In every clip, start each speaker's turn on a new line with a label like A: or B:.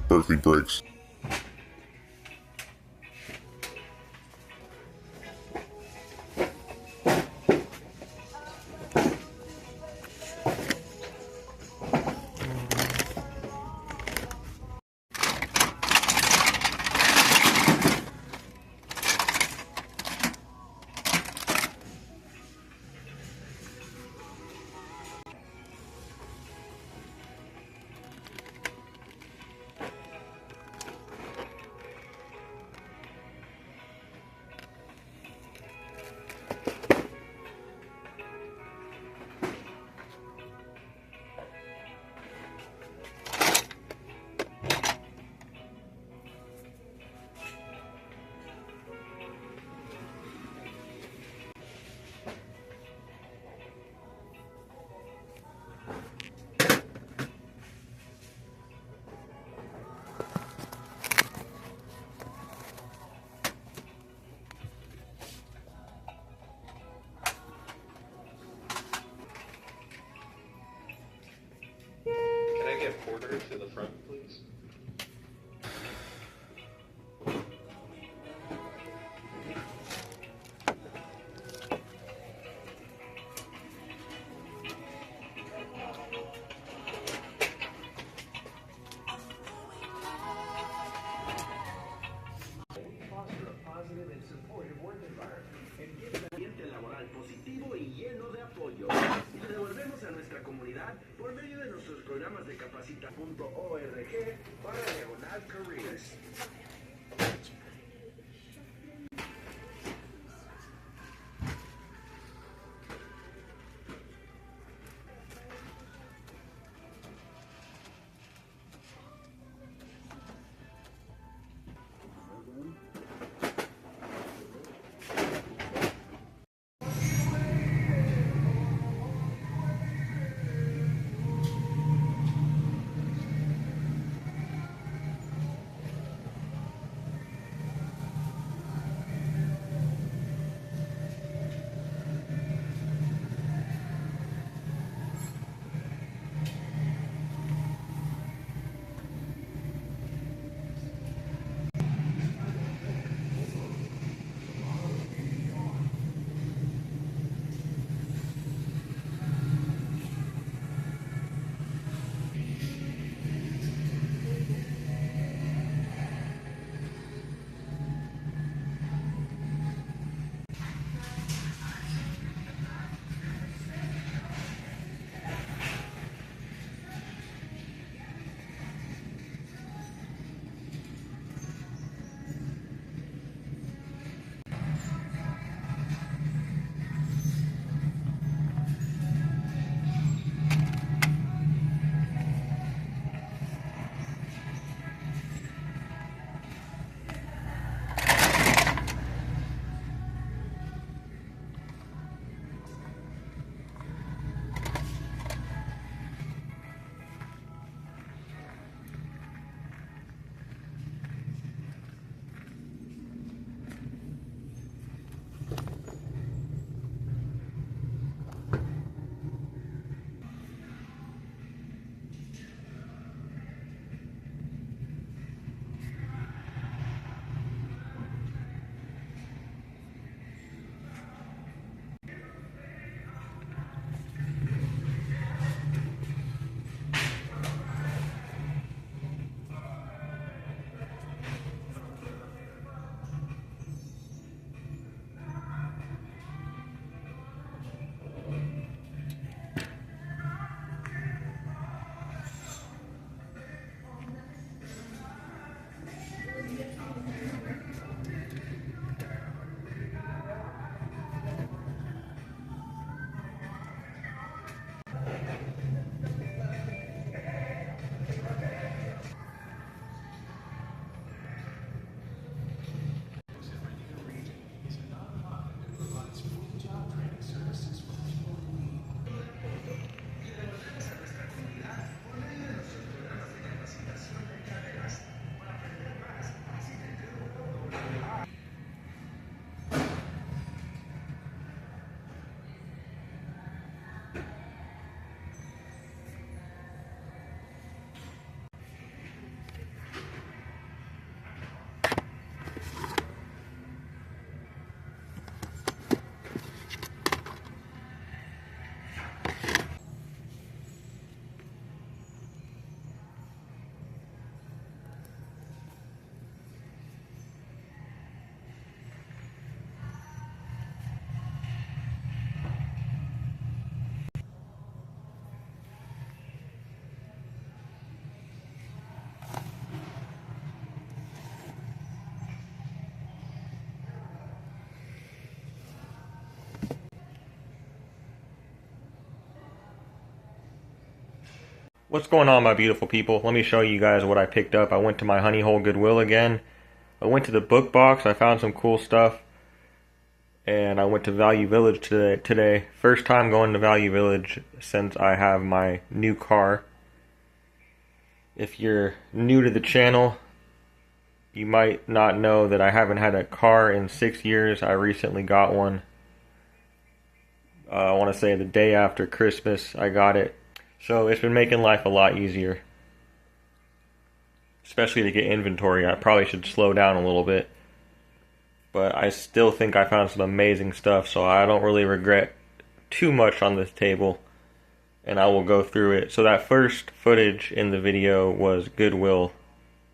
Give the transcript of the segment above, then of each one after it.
A: Berkeley Breaks.
B: Can I get Porter to the front, please?
C: Foster a positive and supportive work environment and give un ambiente laboral positivo y lleno de apoyo. Y le devolvemos a nuestra comunidad por medio de nuestros programas de capacita.org para Diagonal Careers.
D: What's going on, my beautiful people? Let me show you guys what I picked up. I went to my Honey Hole Goodwill again. I went to the book box. I found some cool stuff. And I went to Value Village today. First time going to Value Village since I have my new car. If you're new to the channel, you might not know that I haven't had a car in 6 years. I recently got one. I want to say the day after Christmas I got it. So it's been making life a lot easier. Especially to get inventory. I probably should slow down a little bit. But I still think I found some amazing stuff, so I don't really regret too much on this table. And I will go through it. So that first footage in the video was Goodwill,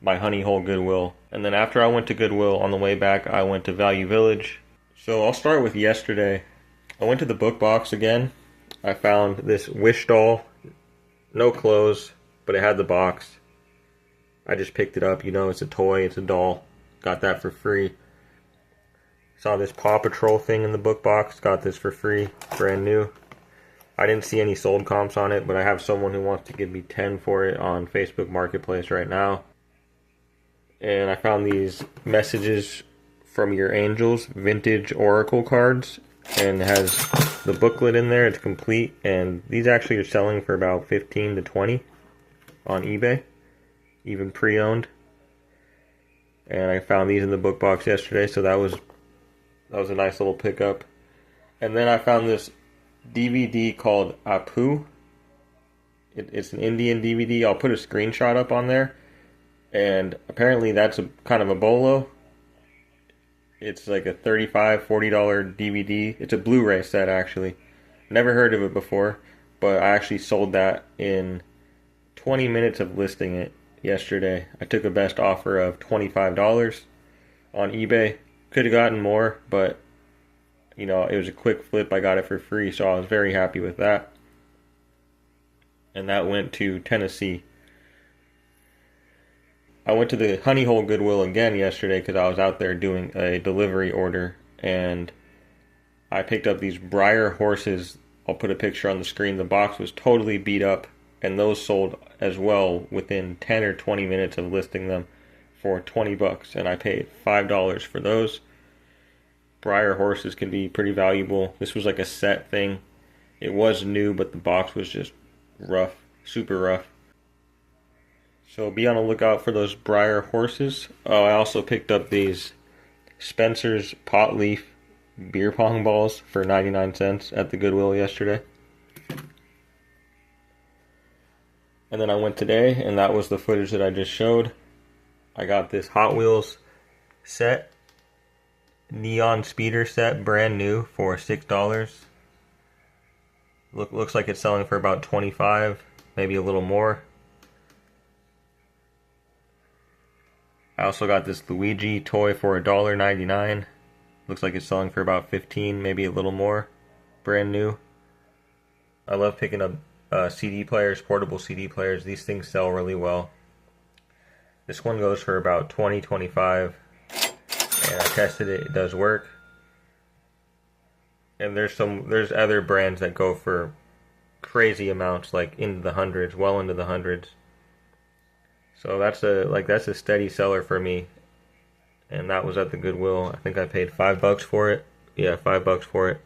D: my Honey Hole Goodwill. And then after I went to Goodwill, on the way back, I went to Value Village. So I'll start with yesterday. I went to the book box again. I found this Wish doll. No clothes, but it had the box. I just picked it up. You know, it's a toy, it's a doll. Got that for free. Saw this Paw Patrol thing in the book box. Got this for free, brand new. I didn't see any sold comps on it, but I have someone who wants to give me 10 for it on Facebook Marketplace right now. And I found these Messages from Your Angels vintage Oracle cards. And it has the booklet in there. It's complete. And these actually are selling for about 15 to 20 on eBay. Even pre-owned. And I found these in the book box yesterday, so that was a nice little pickup. And then I found this DVD called Apu. It's an Indian DVD. I'll put a screenshot up on there. And apparently that's a kind of a bolo. It's like a $35, $40 DVD. It's a Blu-ray set, actually. Never heard of it before, but I actually sold that in 20 minutes of listing it yesterday. I took a best offer of $25 on eBay. Could have gotten more, but you know, it was a quick flip. I got it for free, so I was very happy with that. And that went to Tennessee. I went to the Honey Hole Goodwill again yesterday because I was out there doing a delivery order, and I picked up these Breyer horses. I'll put a picture on the screen. The box was totally beat up, and those sold as well within 10 or 20 minutes of listing them for 20 bucks, and I paid $5 for those. Breyer horses can be pretty valuable. This was like a set thing. It was new, but the box was just rough, super rough. So be on the lookout for those Breyer horses. I also picked up these Spencer's Pot Leaf beer pong balls for 99 cents at the Goodwill yesterday. And then I went today, and that was the footage that I just showed. I got this Hot Wheels set, Neon Speeder set, brand new for $6. Looks like it's selling for about $25, maybe a little more. I also got this Luigi toy for $1.99. Looks like it's selling for about $15, maybe a little more. Brand new. I love picking up CD players, portable CD players. These things sell really well. This one goes for about $20, $25. And I tested it, it does work. And there's other brands that go for crazy amounts, like into the hundreds, well into the hundreds. So that's a steady seller for me. And that was at the Goodwill. I think I paid $5 for it. Yeah, $5 for it.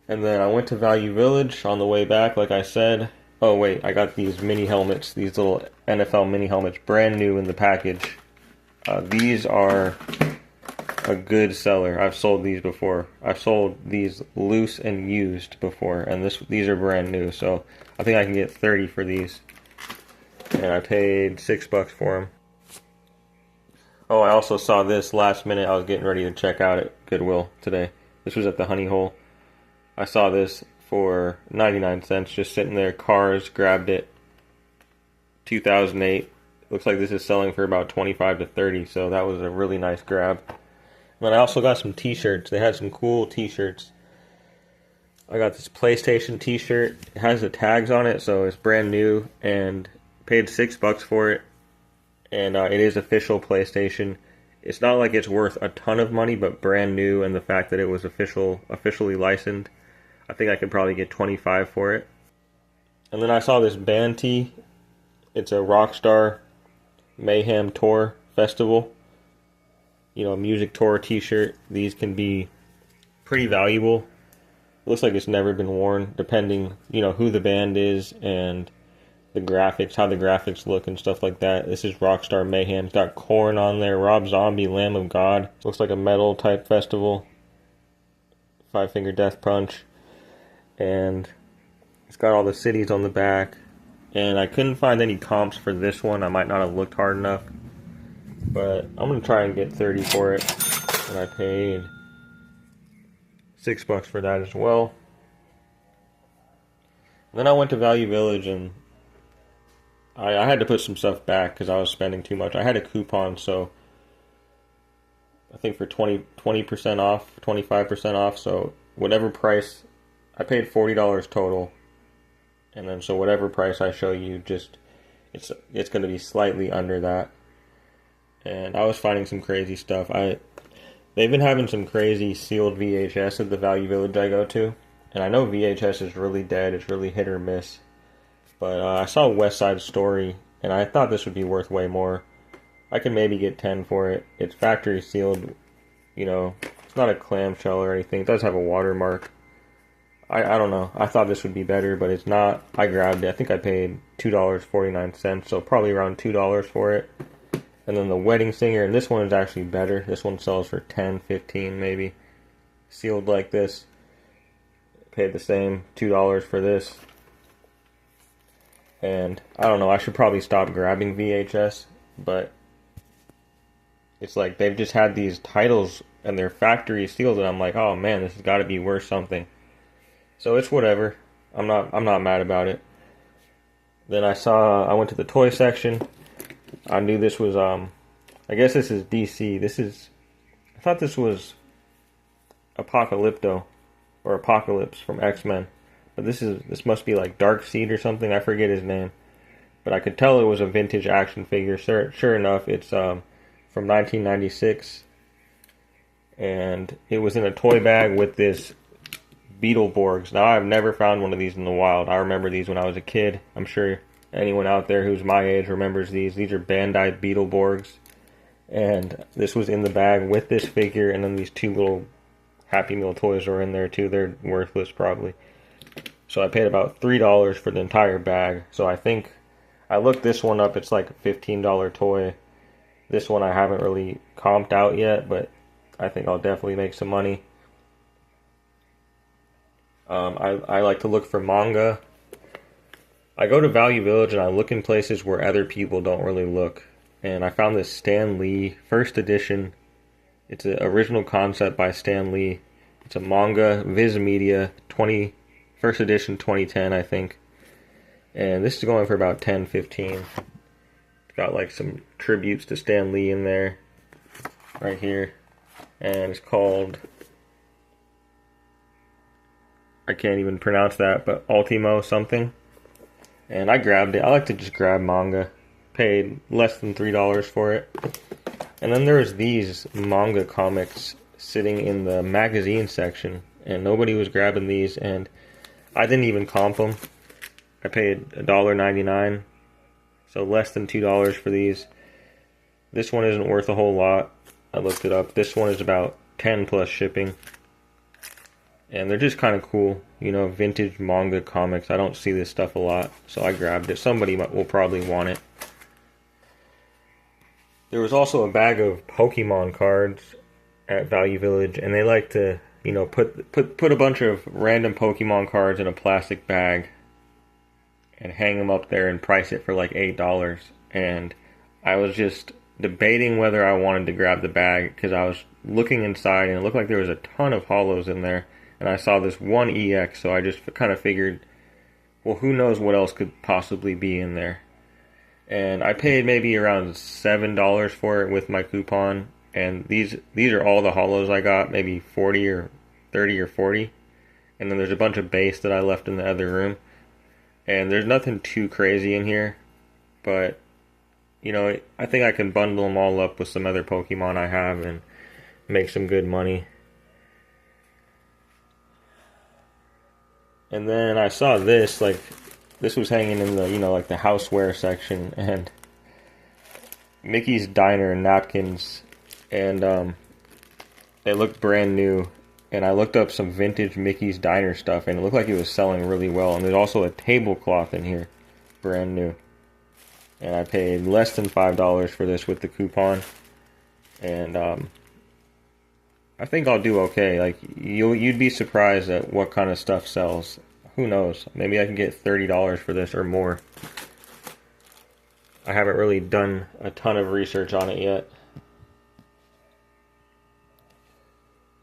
D: And then I went to Value Village on the way back, like I said. Oh wait, I got these mini helmets, these little NFL mini helmets, brand new in the package. These are a good seller. I've sold these before. I've sold these loose and used before, and these are brand new. So I think I can get 30 for these, and I paid $6 for them. Oh, I also saw this last minute. I was getting ready to check out at Goodwill today. This was at the Honey Hole. I saw this for 99 cents, just sitting there. Cars, grabbed it. 2008. Looks like this is selling for about 25 to 30, so that was a really nice grab. But I also got some t-shirts. They had some cool t-shirts. I got this PlayStation t-shirt. It has the tags on it, so it's brand new, and paid $6 for it. And it is official PlayStation. It's not like it's worth a ton of money, but brand new, and the fact that it was officially licensed I think I could probably get 25 for it. And then I saw this band tee. It's a Rockstar Mayhem Tour Festival, music tour t-shirt. These can be pretty valuable. It looks like it's never been worn, depending, who the band is and the graphics, how the graphics look and stuff like that. This is Rockstar Mayhem. It's got Korn on there, Rob Zombie, Lamb of God. Looks like a metal type festival. Five Finger Death Punch. And it's got all the cities on the back. And I couldn't find any comps for this one. I might not have looked hard enough. But I'm going to try and get 30 for it. And I paid $6 for that as well. Then I went to Value Village and I had to put some stuff back because I was spending too much. I had a coupon, so I think for 20% off, 25% off. So whatever price, I paid $40 total. And then so whatever price I show you, just it's going to be slightly under that. And I was finding some crazy stuff. They've been having some crazy sealed VHS at the Value Village I go to. And I know VHS is really dead. It's really hit or miss. But I saw West Side Story, and I thought this would be worth way more. I could maybe get 10 for it. It's factory sealed. It's not a clamshell or anything. It does have a watermark. I don't know. I thought this would be better, but it's not. I grabbed it. I think I paid $2.49, so probably around $2 for it. And then the Wedding Singer, and this one is actually better. This one sells for $10, $15 maybe. Sealed like this. Paid the same, $2 for this. And I don't know, I should probably stop grabbing VHS, but it's like they've just had these titles and they're factory sealed, and I'm like, oh man, this has got to be worth something. So it's whatever. I'm not mad about it. Then I went to the toy section. I knew this was I guess this is DC. I thought this was Apocalypto or Apocalypse from X-Men. But this must be like Darkseid or something. I forget his name. But I could tell it was a vintage action figure. Sure enough, it's from 1996. And it was in a toy bag with this Beetleborgs. Now, I've never found one of these in the wild. I remember these when I was a kid. I'm sure anyone out there who's my age remembers these. These are Bandai Beetleborgs. And this was in the bag with this figure. And then these two little Happy Meal toys are in there too. They're worthless probably. So I paid about $3 for the entire bag. So I think I looked this one up. It's like a $15 toy. This one I haven't really comped out yet, but I think I'll definitely make some money. I like to look for manga. I go to Value Village and I look in places where other people don't really look. And I found this Stan Lee first edition. It's an original concept by Stan Lee. It's a manga, Viz Media, first edition 2010, I think. And this is going for about $10, $15. It's got like some tributes to Stan Lee in there. Right here. And it's called, I can't even pronounce that, but Ultimo something. And I grabbed it. I like to just grab manga. Paid less than $3 for it. And then there's these manga comics sitting in the magazine section. And nobody was grabbing these, and I didn't even comp them. I paid $1.99, so less than $2 for these. This one isn't worth a whole lot. I looked it up. This one is about 10 plus shipping. And they're just kind of cool, vintage manga comics. I don't see this stuff a lot, so I grabbed it. Somebody will probably want it. There was also a bag of Pokemon cards at Value Village, and they like to put a bunch of random Pokemon cards in a plastic bag and hang them up there and price it for like $8. And I was just debating whether I wanted to grab the bag because I was looking inside and it looked like there was a ton of holos in there. And I saw this one EX, so I just kind of figured, well, who knows what else could possibly be in there. And I paid maybe around $7 for it with my coupon. And these are all the holos I got, maybe 40 or 30 or 40. And then there's a bunch of base that I left in the other room. And there's nothing too crazy in here. But, I think I can bundle them all up with some other Pokemon I have and make some good money. And then I saw this, like, this was hanging in the, you know, like the houseware section, and Mickey's Diner napkins, and they looked brand new. And I looked up some vintage Mickey's Diner stuff, and it looked like it was selling really well. And there's also a tablecloth in here, brand new. And I paid less than $5 for this with the coupon. And I think I'll do okay. Like, you'd be surprised at what kind of stuff sells. Who knows? Maybe I can get $30 for this or more. I haven't really done a ton of research on it yet.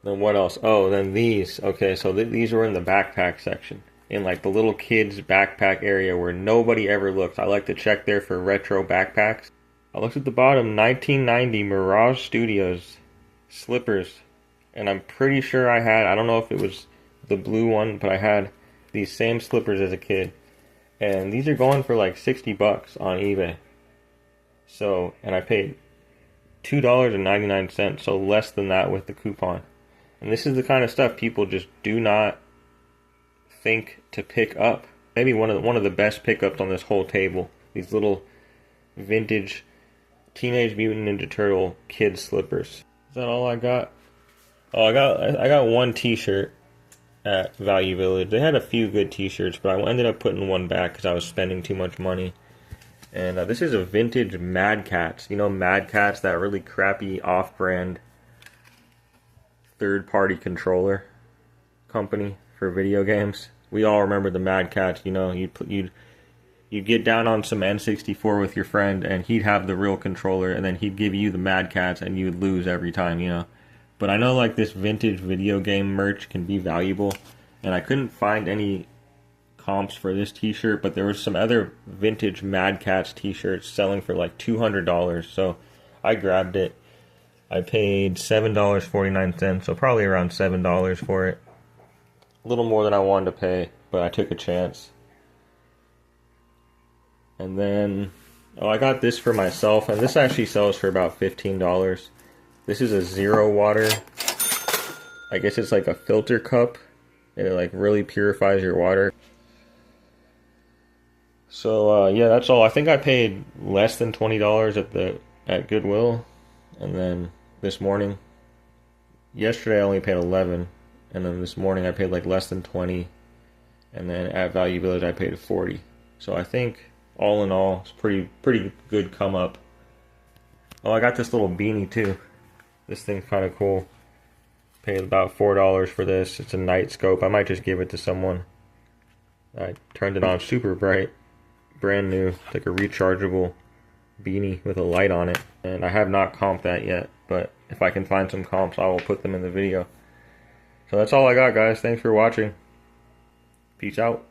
D: Then what else? Oh, then these. Okay, so these were in the backpack section. In like the little kids backpack area where nobody ever looks. I like to check there for retro backpacks. I looked at the bottom, 1990 Mirage Studios slippers. And I'm pretty sure I don't know if it was the blue one, but I had these same slippers as a kid. And these are going for like 60 bucks on eBay. So, and I paid $2.99, so less than that with the coupon. And this is the kind of stuff people just do not think to pick up. Maybe one of the best pickups on this whole table. These little vintage Teenage Mutant Ninja Turtle kid slippers. Is that all I got? Oh, I got one T-shirt at Value Village. They had a few good T-shirts, but I ended up putting one back because I was spending too much money. And this is a vintage Mad Catz. You know Mad Catz, that really crappy off-brand third-party controller company for video games. We all remember the Mad Catz. You know, you'd get down on some N64 with your friend, and he'd have the real controller, and then he'd give you the Mad Catz, and you'd lose every time. You know, but I know like this vintage video game merch can be valuable, and I couldn't find any comps for this T-shirt, but there was some other vintage Mad Catz T-shirts selling for like $200, so I grabbed it. I paid $7.49, so probably around $7 for it. A little more than I wanted to pay, but I took a chance. And then, I got this for myself, and this actually sells for about $15. This is a zero water. I guess it's like a filter cup, and it like really purifies your water. So yeah, that's all. I think I paid less than $20 at Goodwill, and then this morning, yesterday I only paid $11, and then this morning I paid like less than $20, and then at Value Village I paid $40. So I think all in all, it's pretty good come up. Oh, I got this little beanie too. This thing's kind of cool. Paid about $4 for this. It's a night scope. I might just give it to someone. I turned it on super bright. Brand new. It's like a rechargeable beanie with a light on it. And I have not comped that yet, but if I can find some comps, I will put them in the video. So that's all I got, guys. Thanks for watching. Peace out.